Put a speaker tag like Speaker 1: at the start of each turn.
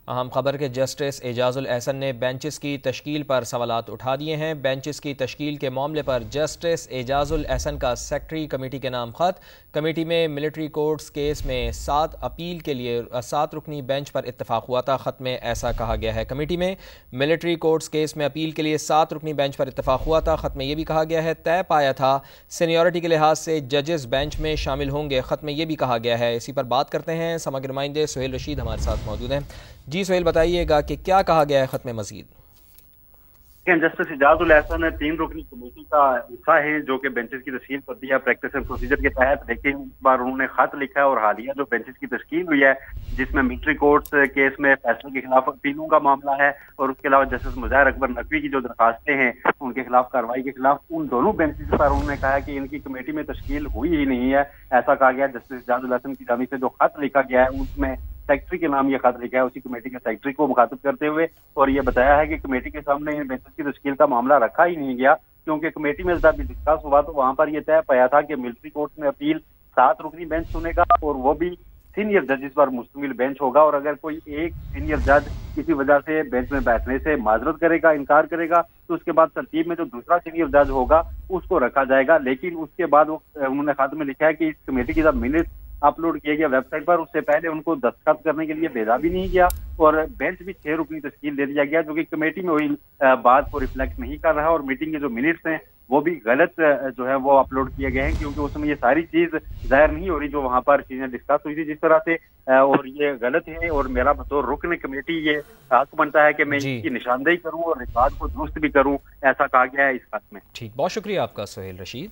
Speaker 1: اہم خبر کہ جسٹس اعجاز الاحسن نے بینچز کی تشکیل پر سوالات اٹھا دیے ہیں۔ بینچز کی تشکیل کے معاملے پر جسٹس اعجاز الاحسن کا سیکرٹری کمیٹی کے نام خط۔ کمیٹی میں ملٹری کورٹس کیس میں 7 اپیل کے لیے 7 رکنی بینچ پر اتفاق ہوا تھا۔ خط میں ایسا کہا گیا ہے۔ کمیٹی میں ملٹری کورٹس کیس میں اپیل کے لیے 7 رکنی بینچ پر اتفاق ہوا تھا۔ خط میں یہ بھی کہا گیا ہے طے پایا تھا سینیورٹی کے لحاظ سے ججز بینچ میں شامل ہوں گے۔ خط میں یہ بھی کہا گیا ہے۔ اسی پر بات کرتے ہیں، سماجی نمائندے سہیل رشید ہمارے ساتھ موجود ہیں۔ جی سہیل، بتائیے گا کہ کیا کہا گیا ہے خط میں مزید؟
Speaker 2: جسٹس اعجاز الاحسن نے 3 رکنی کمیٹی کا حصہ ہے جو کہ بینچز کی تشکیل کرتی ہے پریکٹس اینڈ پروسیجر کے تحت، لیکن اس بار انہوں نے خط لکھا ہے اور حالیہ جو بینچز کی تشکیل ہوئی ہے جس میں ملٹری کورٹس کیس میں فیصلے کے خلاف اپیلوں کا معاملہ ہے اور اس کے علاوہ جسٹس مظاہر اکبر نقوی کی جو درخواستیں ہیں ان کے خلاف کارروائی کے خلاف، ان دونوں بینچز پر انہوں نے کہا کہ ان کی کمیٹی میں تشکیل ہوئی ہی نہیں ہے، ایسا کہا گیا۔ جسٹس اعجاز الاحسن کی جانب سے جو خط لکھا گیا ہے اس میں سیکرٹری کے نام یہ خط لکھا ہے، اسی کمیٹی کے سیکرٹری کو مخاطب کرتے ہوئے، اور یہ بتایا ہے کہ کمیٹی کے سامنے ان بینچز کی تشکیل کا معاملہ رکھا ہی نہیں گیا کیونکہ کمیٹی میں جب ڈسکس ہوا تو وہاں پر یہ طے پایا تھا کہ ملٹری کورٹ میں اپیل 7 رکنی بینچ سنے گا اور وہ بھی سینئر ججز پر مشتمل بینچ ہوگا، اور اگر کوئی ایک سینئر جج کسی وجہ سے بینچ میں بیٹھنے سے معذرت کرے گا، انکار کرے گا، تو اس کے بعد ترتیب میں جو دوسرا سینئر جج ہوگا اس کو رکھا جائے گا۔ لیکن اس کے بعد انہوں نے خط میں لکھا ہے کہ اس کمیٹی کی جب منٹ اپلوڈ کیا گیا ویب سائٹ پر، اس سے پہلے ان کو دستخط کرنے کے لیے بھیجا بھی نہیں گیا اور بینچ بھی 6 رکنی تشکیل دے دیا گیا جو کہ کمیٹی میں ہوئی بات کو ریفلیکٹ نہیں کر رہا، اور میٹنگ کے جو منٹس ہیں وہ بھی غلط جو ہے وہ اپلوڈ کیے گئے ہیں کیونکہ اس میں یہ ساری چیز ظاہر نہیں ہو رہی جو وہاں پر چیزیں ڈسکس ہوئی تھی جس طرح سے، اور یہ غلط ہے اور میرا بطور رکن کمیٹی یہ حق بنتا ہے کہ میں
Speaker 1: جی
Speaker 2: اس کی نشاندہی کروں اور ریکارڈ کو درست بھی کروں، ایسا کہا گیا ہے اس خط میں۔
Speaker 1: ٹھیک، بہت شکریہ آپ کا سہیل رشید۔